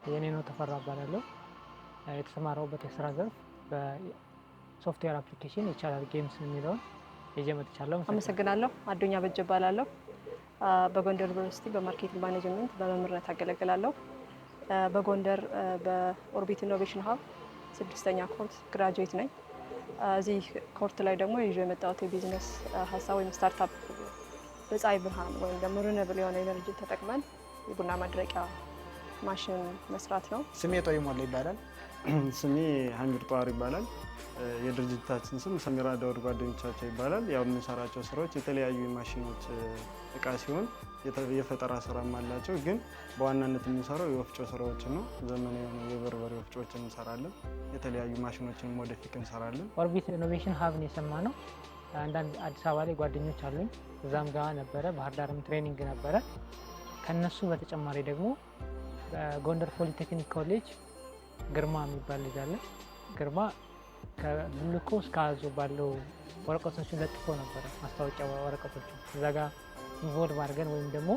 የኔነው ተፈራ እባላለሁ። የተሰማራሁበት የስራ ዘርፍ በሶፍትዌር አፕሊኬሽን ይቻላል ጌምስ የሚለውን ይዤ መጥቻለሁ። አመሰግናለሁ። አዱኛ በጀ እባላለሁ። በጎንደር ዩኒቨርሲቲ በማርኬቲንግ ማኔጅመንት በመምህርነት አገለግላለሁ። በጎንደር በኦርቢት ኢኖቬሽን ሀብ 6ኛ ኮርስ ግራጁዌት ነኝ። እዚህ ኮርስ ላይ ደግሞ ይዤ የመጣሁት የቢዝነስ ሀሳብ ወይም ስታርታፕ በፀሐይ ብርሃን ወይም ደግሞ ሪኒውዌብል የሆነ ኤነርጂ ተጠቅመን የቡና ማድረቂያ ማሽን መስራት ነው። ስሜ ጦይ ሞላ ይባላል። ስሜ ሀሚድ ጧር ይባላል። የድርጅታችን ስም ሰሚራ ዳውድ ጓደኞቻቸው ይባላል። ያው የምንሰራቸው ስራዎች የተለያዩ የማሽኖች እቃ ሲሆን የፈጠራ ስራም አላቸው። ግን በዋናነት የምንሰራው የወፍጮ ስራዎችን ነው። ዘመናዊ የሆኑ የበርበሬ ወፍጮዎችን እንሰራለን። የተለያዩ ማሽኖችን ወደፊት እንሰራለን። ኦርቢት ኢኖቬሽን ሀብን የሰማ ነው። አንዳንድ አዲስ አበባ ላይ ጓደኞች አሉኝ። እዛም ጋር ነበረ፣ ባህር ዳርም ትሬኒንግ ነበረ። ከነሱ በተጨማሪ ደግሞ በጎንደር ፖሊቴክኒክ ኮሌጅ ግርማ የሚባል ልጅ አለ። ግርማ ከብልኮ እስከ አዞ ባለው ወረቀቶችን ለጥፎ ነበረ፣ ማስታወቂያ ወረቀቶችን እዛ ጋር ኢንቮልቭ አድርገን ወይም ደግሞ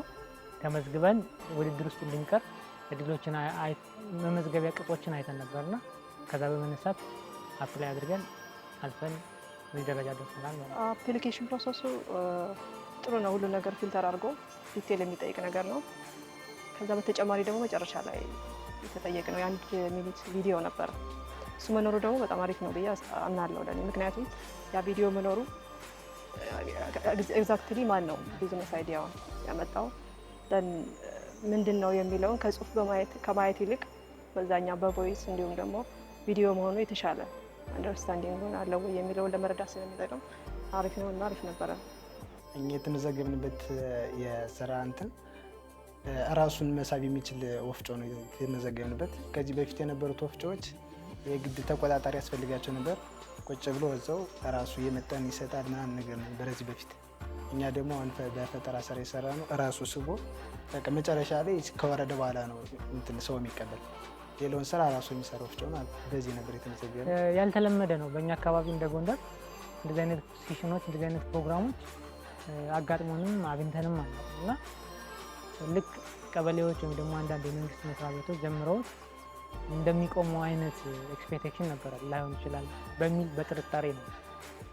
ተመዝግበን ውድድር ውስጥ እንድንቀር እድሎችን መመዝገቢያ ቅጾችን አይተን ነበርና ከዛ በመነሳት አፕላይ አድርገን አልፈን እዚህ ደረጃ ደርሰናል ማለት ነው። አፕሊኬሽን ፕሮሰሱ ጥሩ ነው። ሁሉ ነገር ፊልተር አድርጎ ዲቴል የሚጠይቅ ነገር ነው። ከዛ በተጨማሪ ደግሞ መጨረሻ ላይ የተጠየቅ ነው የ1 ሚኒት ቪዲዮ ነበረ። እሱ መኖሩ ደግሞ በጣም አሪፍ ነው ብዬ አምናለሁ ለኔ። ምክንያቱም ያ ቪዲዮ መኖሩ ኤግዛክትሊ ማን ነው ቢዝነስ አይዲያውን ያመጣው ምንድን ነው የሚለውን ከጽሁፍ ከማየት ይልቅ በዛኛ በቮይስ እንዲሁም ደግሞ ቪዲዮ መሆኑ የተሻለ አንደርስታንዲንግ አለው የሚለውን ለመረዳት ስለሚጠቅም አሪፍ ነው እና አሪፍ ነበረ። እኛ የተመዘገብንበት የስራ እንትን ራሱን መሳብ የሚችል ወፍጮ ነው የተመዘገብንበት። ከዚህ በፊት የነበሩት ወፍጮዎች የግድ ተቆጣጣሪ ያስፈልጋቸው ነበር። ቁጭ ብሎ እዛው ራሱ የመጠን ይሰጣል ምናምን ነገር ነው በዚህ በፊት። እኛ ደግሞ አሁን በፈጠራ ስራ የሰራ ነው ራሱ ስቦ በቃ መጨረሻ ላይ ከወረደ በኋላ ነው እንትን ሰው የሚቀበል። ሌላውን ስራ ራሱ የሚሰራ ወፍጮ ነው። በዚህ ነበር የተመዘገበ። ያልተለመደ ነው በእኛ አካባቢ እንደ ጎንደር እንደዚህ አይነት ሴሽኖች እንደዚህ አይነት ፕሮግራሞች አጋጥሞንም አግኝተንም አናውቅም እና ልክ ቀበሌዎች ወይም ደግሞ አንዳንድ የመንግስት መስሪያ ቤቶች ጀምረውት እንደሚቆመው አይነት ኤክስፔክቴሽን ነበረ ላይሆን ይችላል በሚል በጥርጣሬ ነው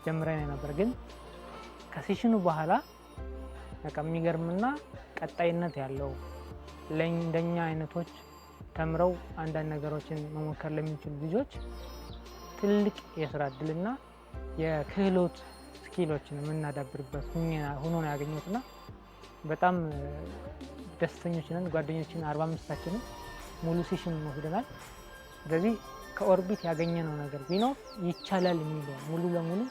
ጀምረን ነበር። ግን ከሴሽኑ በኋላ በቃ የሚገርምና ቀጣይነት ያለው ለእንደኛ አይነቶች ተምረው አንዳንድ ነገሮችን መሞከር ለሚችሉ ልጆች ትልቅ የስራ እድልና የክህሎት ስኪሎችን የምናዳብርበት ሆኖ ነው ያገኘሁትና በጣም ደስተኞች ነን። ጓደኞችን 45ታችንን ሙሉ ሴሽን ወስደናል። ስለዚህ ከኦርቢት ያገኘነው ነገር ቢኖር ይቻላል የሚለውን ሙሉ ለሙሉ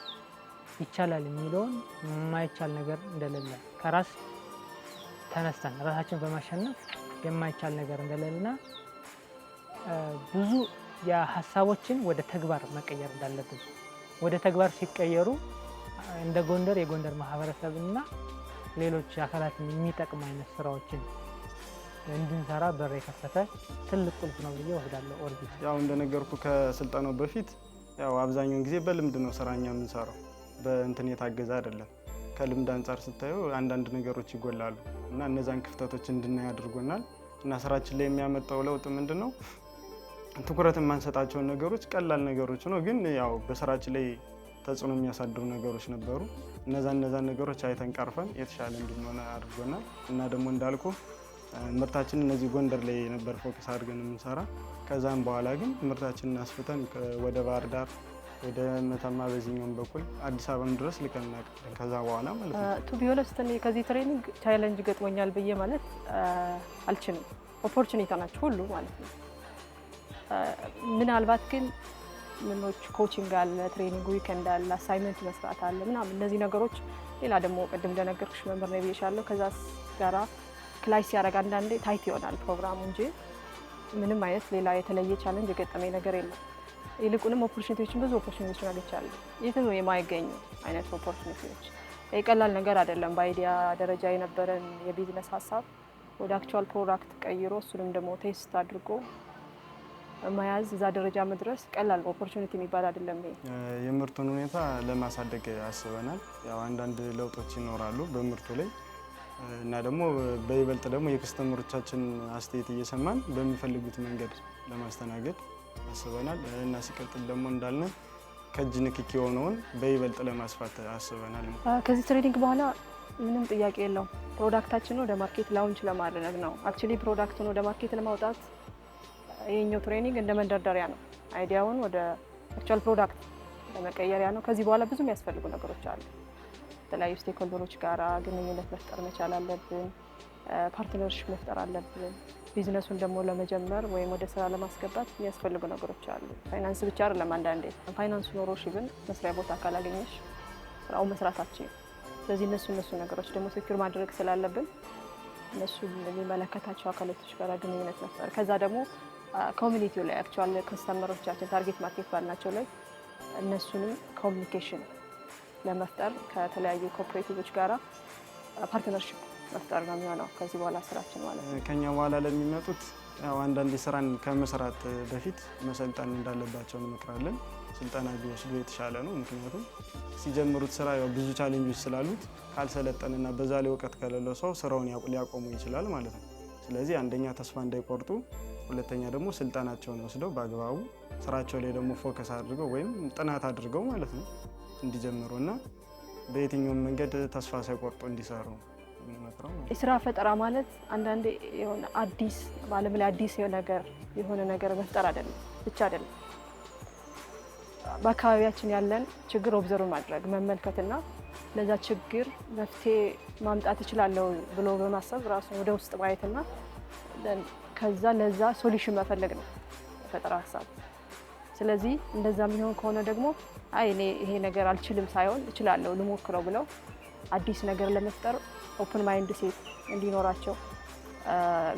ይቻላል የሚለውን የማይቻል ነገር እንደሌለ ከራስ ተነስተን ራሳችን በማሸነፍ የማይቻል ነገር እንደሌለና ብዙ የሀሳቦችን ወደ ተግባር መቀየር እንዳለብን ወደ ተግባር ሲቀየሩ እንደ ጎንደር የጎንደር ማህበረሰብና ሌሎች አካላትን የሚጠቅም አይነት ስራዎችን እንድንሰራ በር የከፈተ ትልቅ ቁልፍ ነው ብዬ ወስዳለሁ። ኦርቢት ያው እንደነገርኩ ከስልጠናው በፊት ያው አብዛኛውን ጊዜ በልምድ ነው ስራኛ የምንሰራው፣ በእንትን የታገዘ አይደለም። ከልምድ አንጻር ስታዩ አንዳንድ ነገሮች ይጎላሉ እና እነዛን ክፍተቶች እንድናይ አድርጎናል እና ስራችን ላይ የሚያመጣው ለውጥ ምንድን ነው? ትኩረት የማንሰጣቸውን ነገሮች ቀላል ነገሮች ነው፣ ግን ያው በስራችን ላይ ተጽዕኖ የሚያሳድሩ ነገሮች ነበሩ። እነዛን ነገሮች አይተን ቀርፈን የተሻለ እንድንሆን አድርጎናል እና ደግሞ እንዳልኩ ምርታችን እነዚህ ጎንደር ላይ ነበር ፎከስ አድርገን የምንሰራ። ከዛም በኋላ ግን ምርታችንን አስፍተን ወደ ባህር ዳር፣ ወደ መተማ በዚህኛውም በኩል አዲስ አበባም ድረስ ልከን እናውቃለን። ከዛ በኋላ ማለት ነው ቱ ቢ ኦነስት እኔ ከዚህ ትሬኒንግ ቻሌንጅ ገጥሞኛል ብዬ ማለት አልችልም። ኦፖርቹኒቲ ናቸው ሁሉ ማለት ነው። ምናልባት ግን ምኖች ኮቺንግ አለ፣ ትሬኒንግ ዊከንድ አለ፣ አሳይመንት መስራት አለ ምናምን እነዚህ ነገሮች ሌላ ደግሞ ቅድም እንደነገርኩሽ መምህር ነው ብዬሻለሁ። ከዛ ጋራ ክላሽ ሲያደርግ አንዳንዴ ታይት ይሆናል ፕሮግራሙ እንጂ ምንም አይነት ሌላ የተለየ ቻሌንጅ የገጠመኝ ነገር የለም። ይልቁንም ኦፖርቹኒቲዎችን ብዙ ኦፖርቹኒቲዎችን አግኝቻለሁ። የትም የማይገኙ አይነት ኦፖርቹኒቲዎች። የቀላል ነገር አይደለም። በአይዲያ ደረጃ የነበረን የቢዝነስ ሀሳብ ወደ አክቹዋል ፕሮዳክት ቀይሮ እሱንም ደግሞ ቴስት አድርጎ መያዝ እዛ ደረጃ መድረስ ቀላል ኦፖርቹኒቲ የሚባል አይደለም። የምርቱን ሁኔታ ለማሳደግ አስበናል። ያው አንዳንድ ለውጦች ይኖራሉ በምርቱ ላይ እና ደግሞ በይበልጥ ደግሞ የከስተመሮቻችን አስተያየት እየሰማን በሚፈልጉት መንገድ ለማስተናገድ አስበናል እና ሲቀጥል ደግሞ እንዳልነ ከእጅ ንክኪ የሆነውን በይበልጥ ለማስፋት አስበናል። ከዚህ ትሬኒንግ በኋላ ምንም ጥያቄ የለውም ፕሮዳክታችንን ወደ ማርኬት ላውንች ለማድረግ ነው። አክቹሊ ፕሮዳክቱን ወደ ማርኬት ለማውጣት ይሄኛው ትሬኒንግ እንደ መንደርደሪያ ነው። አይዲያውን ወደ አክቹዋል ፕሮዳክት ለመቀየሪያ ነው። ከዚህ በኋላ ብዙ የሚያስፈልጉ ነገሮች አሉ። የተለያዩ ስቴክሆልደሮች ጋራ ግንኙነት መፍጠር መቻል አለብን። ፓርትነርሽፕ መፍጠር አለብን። ቢዝነሱን ደግሞ ለመጀመር ወይም ወደ ስራ ለማስገባት የሚያስፈልጉ ነገሮች አሉ። ፋይናንስ ብቻ አይደለም። አንዳንዴ ፋይናንሱ ኖሮሽ ግን መስሪያ ቦታ ካላገኘሽ ስራው መስራታችን። ስለዚህ እነሱ ነገሮች ደግሞ ሴኩር ማድረግ ስላለብን እነሱ የሚመለከታቸው አካላቶች ጋር ግንኙነት መፍጠር ከዛ ደግሞ ኮሚኒቲው ላይ አክቹዋል ከስተመሮቻችን ታርጌት ማርኬት ባልናቸው ላይ እነሱንም ኮሚኒኬሽን ለመፍጠር ከተለያዩ ኮኦፕሬቲቮች ጋራ ፓርትነርሺፕ መፍጠር ነው የሚሆነው ከዚህ በኋላ ስራችን ማለት ነው። ከኛ በኋላ ለሚመጡት ያው አንዳንድ ስራን ከመስራት በፊት መሰልጠን እንዳለባቸው እንመክራለን። ስልጠና ቢወስዱ የተሻለ ነው። ምክንያቱም ሲጀምሩት ስራ ያው ብዙ ቻሌንጆች ስላሉት ካልሰለጠንና በዛ ላይ እውቀት ከሌለው ሰው ስራውን ሊያቆሙ ይችላል ማለት ነው። ስለዚህ አንደኛ ተስፋ እንዳይቆርጡ፣ ሁለተኛ ደግሞ ስልጠናቸውን ወስደው በአግባቡ ስራቸው ላይ ደግሞ ፎከስ አድርገው ወይም ጥናት አድርገው ማለት ነው እንዲጀምሩና በየትኛውም መንገድ ተስፋ ሳይቆርጡ እንዲሰሩ እንመክረው። የስራ ፈጠራ ማለት አንዳንዴ የሆነ አዲስ በዓለም ላይ አዲስ የሆነ ነገር መፍጠር አይደለም ብቻ አይደለም። በአካባቢያችን ያለን ችግር ኦብዘርቭ ማድረግ መመልከትና ለዛ ችግር መፍትሄ ማምጣት እችላለሁ ብሎ በማሰብ ራሱ ወደ ውስጥ ማየትና ከዛ ለዛ ሶሉሽን መፈለግ ነው የፈጠራ ሀሳብ። ስለዚህ እንደዛ የሚሆን ከሆነ ደግሞ አይ እኔ ይሄ ነገር አልችልም ሳይሆን እችላለሁ ልሞክረው ብለው አዲስ ነገር ለመፍጠር ኦፕን ማይንድ ሴት እንዲኖራቸው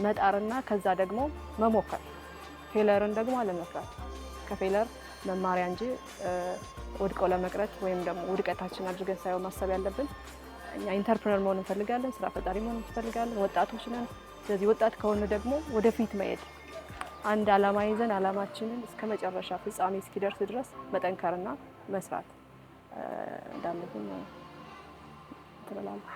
መጣርና ከዛ ደግሞ መሞከር፣ ፌለርን ደግሞ አለመፍራት። ከፌለር መማሪያ እንጂ ወድቆ ለመቅረት ወይም ደግሞ ውድቀታችን አድርገን ሳይሆን ማሰብ ያለብን እኛ ኢንተርፕረነር መሆን እንፈልጋለን፣ ስራ ፈጣሪ መሆን እንፈልጋለን፣ ወጣቶች ነን። ስለዚህ ወጣት ከሆነ ደግሞ ወደፊት መሄድ አንድ አላማ ይዘን አላማችንን እስከ መጨረሻ ፍጻሜ እስኪደርስ ድረስ መጠንከርና መስራት እንዳለብን ትላለህ።